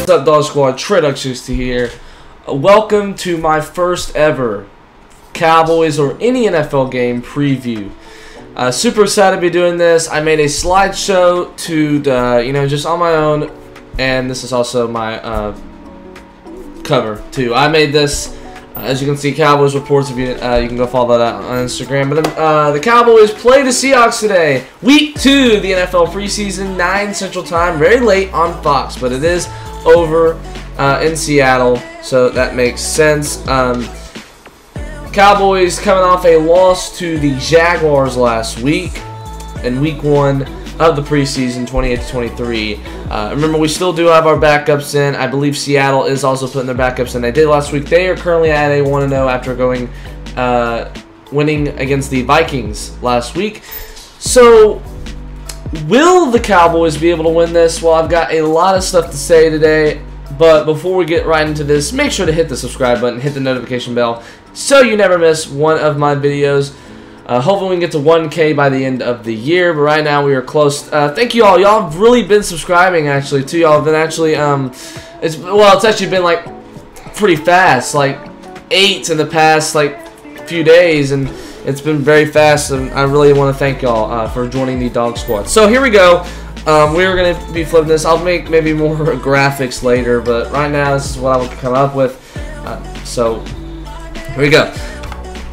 What's up, Dog Squad? Treductions here. Welcome to my first ever Cowboys or any NFL game preview. Super excited to be doing this. I made a slideshow to, just on my own, and this is also my cover too. I made this, as you can see, Cowboys reports. If you can go follow that on Instagram. But the Cowboys play the Seahawks today, Week 2 of the NFL preseason, 9 Central Time, very late on Fox, but it is over in Seattle, so that makes sense. Cowboys coming off a loss to the Jaguars last week in Week 1 of the preseason, 28-23. Remember, we still do have our backups in. I believe Seattle is also putting their backups in. They did last week. They are currently at a 1-0 after winning against the Vikings last week. So, will the Cowboys be able to win this? Well, I've got a lot of stuff to say today, but before we get right into this, make sure to hit the subscribe button, hit the notification bell, so you never miss one of my videos. Hopefully we can get to 1K by the end of the year, but right now we are close. Thank you all. Y'all have really been subscribing, actually, too. Y'all have been actually, it's actually been, like, pretty fast, like 8 in the past, like, few days, and it's been very fast, and I really want to thank y'all for joining the Dog Squad. So here we go. We're going to be flipping this. I'll make maybe more graphics later, but right now this is what I will come up with. So here we go.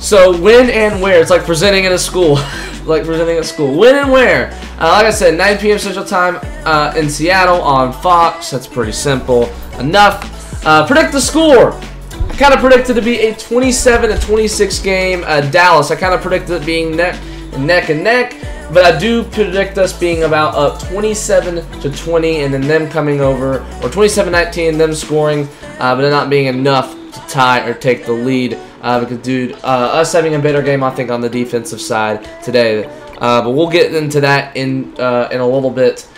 So when and where? It's like presenting in a school. Like presenting at school. When and where? Like I said, 9 p.m. Central Time in Seattle on Fox. That's pretty simple enough. Predict the score. I kind of predicted it to be a 27-26 game. Dallas, I kind of predicted it being neck and neck, but I do predict us being about up 27-20, and then them coming over, or 27-19, them scoring, but it not being enough to tie or take the lead. Because, dude, us having a better game, I think, on the defensive side today. But we'll get into that in a little bit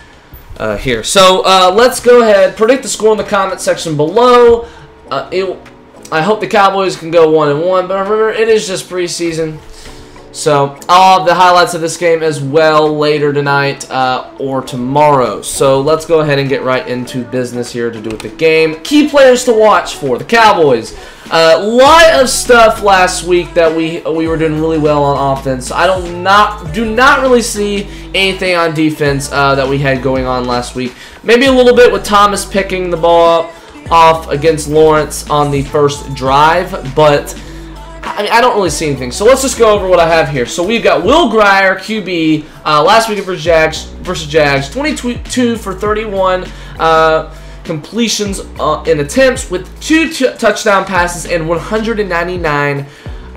here. So let's go ahead, predict the score in the comment section below. I hope the Cowboys can go 1-1, but remember, it is just preseason. So I'll have the highlights of this game as well later tonight or tomorrow. So let's go ahead and get right into business here to do with the game. Key players to watch for the Cowboys. A lot of stuff last week that we were doing really well on offense. I do not really see anything on defense that we had going on last week. Maybe a little bit with Thomas picking the ball up off against Lawrence on the first drive, but I mean, I don't really see anything. So let's just go over what I have here. So we've got Will Grier, QB, last week versus Jags, 22 for 31 completions in attempts with 2 touchdown passes and 199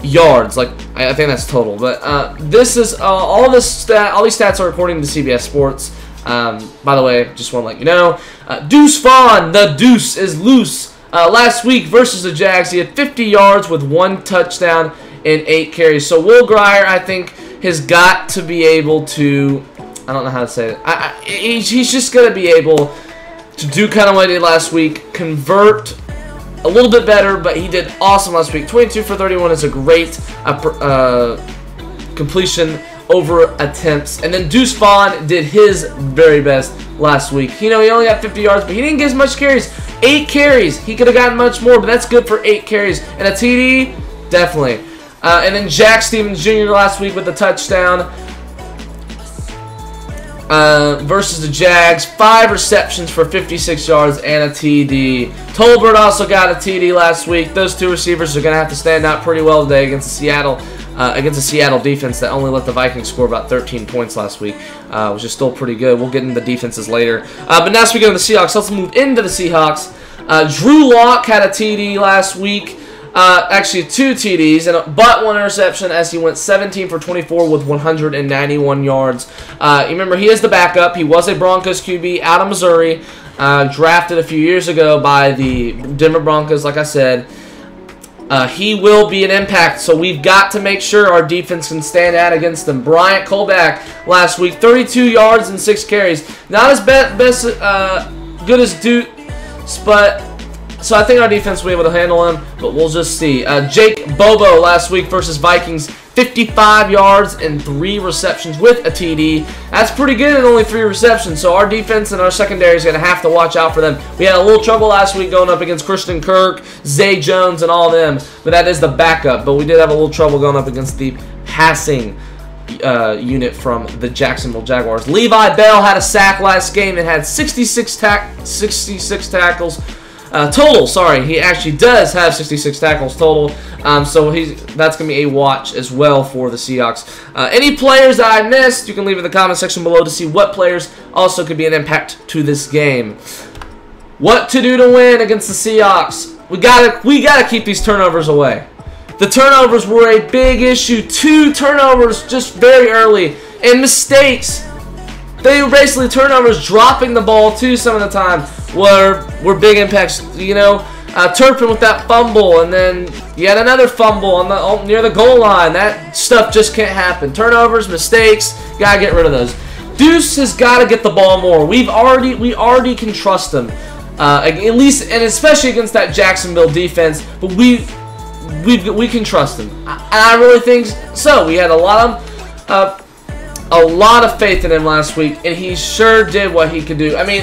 yards. Like, I think that's total. But this is all these stats are according to CBS Sports. By the way, just want to let you know, Deuce Vaughn, the deuce is loose. Last week versus the Jags, he had 50 yards with 1 touchdown and 8 carries. So Will Grier, I think, has got to be able to, I don't know how to say it. He's just going to be able to do kind of what he did last week, convert a little bit better, but he did awesome last week. 22 for 31 is a great completion over attempts. And then Deuce Vaughn did his very best last week. You know, he only got 50 yards, but he didn't get as much carries. 8 carries. He could have gotten much more, but that's good for 8 carries. And a TD? Definitely. And then Jack Stevens Jr. last week with a touchdown versus the Jags. 5 receptions for 56 yards and a TD. Tolbert also got a TD last week. Those 2 receivers are going to have to stand out pretty well today against the Seattle defense that only let the Vikings score about 13 points last week, which is still pretty good. We'll get into the defenses later. But now speaking of the Seahawks, let's move into the Seahawks. Drew Lock had a TD last week. Actually, 2 TDs, but 1 interception as he went 17 for 24 with 191 yards. You remember, he is the backup. He was a Broncos QB out of Missouri, drafted a few years ago by the Denver Broncos, like I said. He will be an impact, so we've got to make sure our defense can stand out against them. Bryant Colback last week, 32 yards and 6 carries. Not as good as Deuce, but so I think our defense will be able to handle him, but we'll just see. Jake Bobo last week versus Vikings, 55 yards and 3 receptions with a TD. That's pretty good in only 3 receptions, so our defense and our secondary is going to have to watch out for them. We had a little trouble last week going up against Christian Kirk, Zay Jones, and all of them, but that is the backup. But we did have a little trouble going up against the passing unit from the Jacksonville Jaguars. Levi Bell had a sack last game and had 66 tackles. Total, sorry, he actually does have 66 tackles total, so that's going to be a watch as well for the Seahawks. Any players that I missed, you can leave in the comment section below to see what players also could be an impact to this game. What to do to win against the Seahawks? We gotta keep these turnovers away. The turnovers were a big issue. 2 turnovers just very early, and mistakes. They were basically turnovers, dropping the ball too some of the time were big impacts. You know, Turpin with that fumble, and then yet another fumble on near the goal line. That stuff just can't happen. Turnovers, mistakes, gotta get rid of those. Deuce has got to get the ball more. We already can trust him, at least, and especially against that Jacksonville defense. But we can trust him, and I really think so. We had a lot of faith in him last week, and he sure did what he could do. I mean,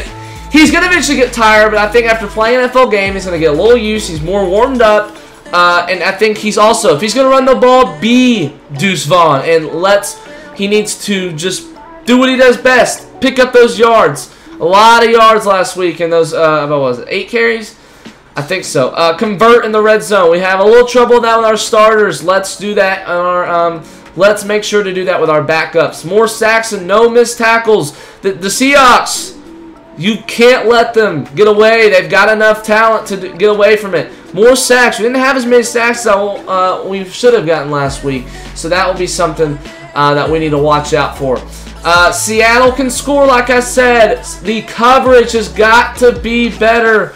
he's going to eventually get tired, but I think after playing an NFL game, he's going to get a little used. He's more warmed up, and I think he's also, if he's going to run the ball, be Deuce Vaughn, and he needs to just do what he does best, pick up those yards. A lot of yards last week in those, what was it, 8 carries? I think so. Convert in the red zone. We have a little trouble with that with our starters. Let's do that on our, let's make sure to do that with our backups. More sacks and no missed tackles. The Seahawks, you can't let them get away. They've got enough talent to get away from it. More sacks. We didn't have as many sacks as we should have gotten last week. So that will be something that we need to watch out for. Seattle can score, like I said. The coverage has got to be better.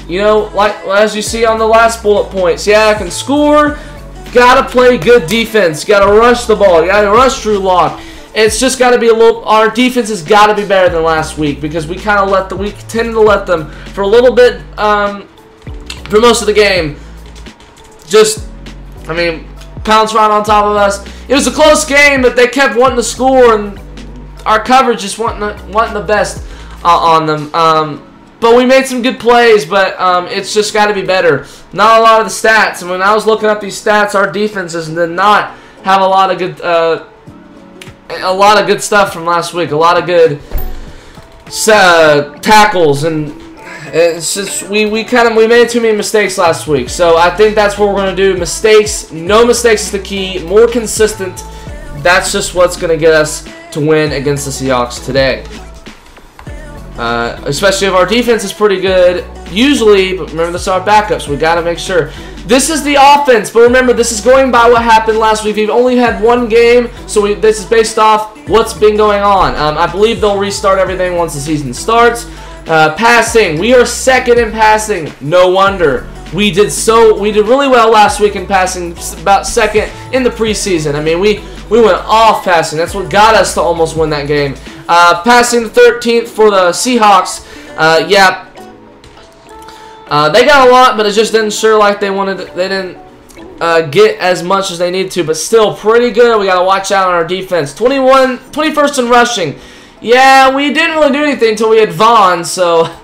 You know, like as you see on the last bullet point, Seattle can score. Gotta play good defense. Gotta rush the ball. You gotta rush Drew Lock. It's just gotta be a little. Our defense has gotta be better than last week because we kind of we tended to let them for a little bit for most of the game. Just, I mean, pounce right on top of us. It was a close game, but they kept wanting to score, and our coverage just wasn't the best on them. But we made some good plays, but it's just got to be better. Not a lot of the stats. And when I was looking up these stats, our defenses did not have a lot of good stuff from last week. A lot of good tackles, and it's just we made too many mistakes last week. So I think that's what we're gonna do. Mistakes, no mistakes is the key. More consistent. That's just what's gonna get us to win against the Seahawks today. Especially if our defense is pretty good, usually, but remember, this is our backups. We got to make sure. This is the offense, but remember, this is going by what happened last week. We've only had 1 game, so this is based off what's been going on. I believe they'll restart everything once the season starts. Passing, we are 2nd in passing. No wonder. We did really well last week in passing, about 2nd in the preseason. I mean, we went off passing. That's what got us to almost win that game. Passing the 13th for the Seahawks. Yeah, they got a lot, but it just didn't sure like they wanted. They didn't get as much as they needed to, but still pretty good. We got to watch out on our defense. 21st in rushing. Yeah, we didn't really do anything until we had Vaughn, so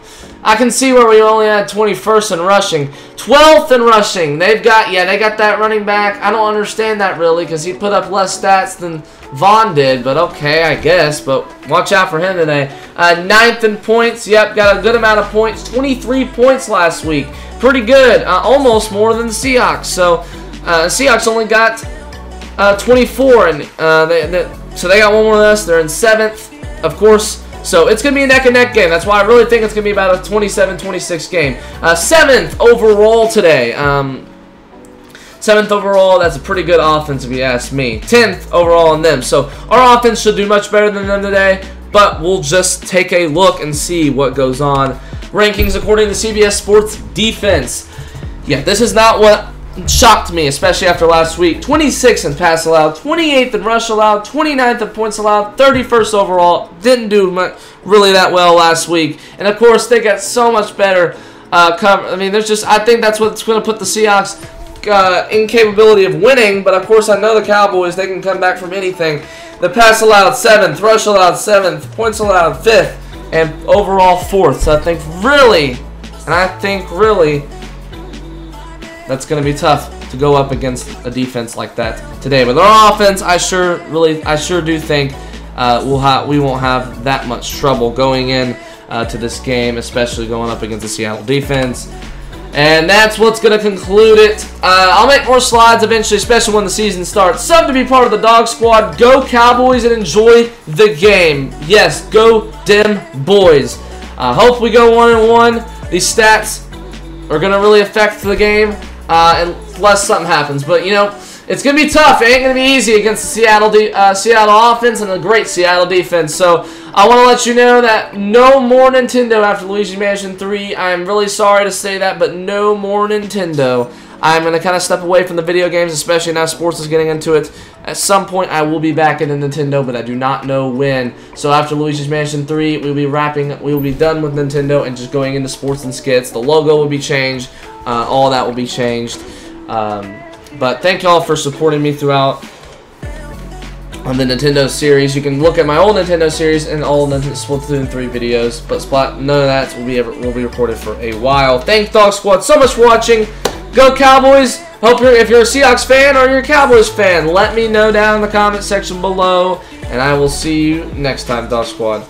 I can see where we only had 21st in rushing. 12th in rushing. They got that running back. I don't understand that really because he put up less stats than Vaughn did, but okay, I guess. But watch out for him today. 9th in points. Yep, got a good amount of points. 23 points last week. Pretty good. Almost more than the Seahawks. So Seahawks only got 24, and so they got one more than us. They're in 7th, of course. So it's going to be a neck-and-neck game. That's why I really think it's going to be about a 27-26 game. 7th overall today. 7th overall, that's a pretty good offense if you ask me. 10th overall on them. So our offense should do much better than them today, but we'll just take a look and see what goes on. Rankings according to CBS Sports defense. Yeah, this is not what shocked me, especially after last week. 26th in pass allowed, 28th in rush allowed, 29th in points allowed, 31st overall. Didn't do really that well last week. And of course, they got so much better cover. I mean, I think that's what's going to put the Seahawks incapability of winning, but of course I know the Cowboys, they can come back from anything. The pass allowed 7th, rush allowed 7th, points allowed 5th, and overall 4th. So I think really that's going to be tough to go up against a defense like that today. But our offense, I sure do think we won't have that much trouble going in to this game, especially going up against the Seattle defense. And that's what's going to conclude it. I'll make more slides eventually, especially when the season starts. Something to be part of the Dog Squad. Go Cowboys and enjoy the game. Yes, go Dem Boys. Hope we go 1-1. These stats are going to really affect the game unless something happens. But, you know, it's going to be tough. It ain't going to be easy against the Seattle offense and a great Seattle defense. So I want to let you know that no more Nintendo after Luigi's Mansion 3. I am really sorry to say that, but no more Nintendo. I'm going to kind of step away from the video games, especially now sports is getting into it. At some point, I will be back in the Nintendo, but I do not know when. So after Luigi's Mansion 3, we will be done with Nintendo and just going into sports and skits. The logo will be changed. All that will be changed. But thank y'all for supporting me throughout on the Nintendo series. You can look at my old Nintendo series and all Splatoon 3 videos, but none of that will be reported for a while. Thank Dog Squad so much for watching. Go Cowboys! If you're a Seahawks fan or you're a Cowboys fan, let me know down in the comment section below, and I will see you next time, Dog Squad.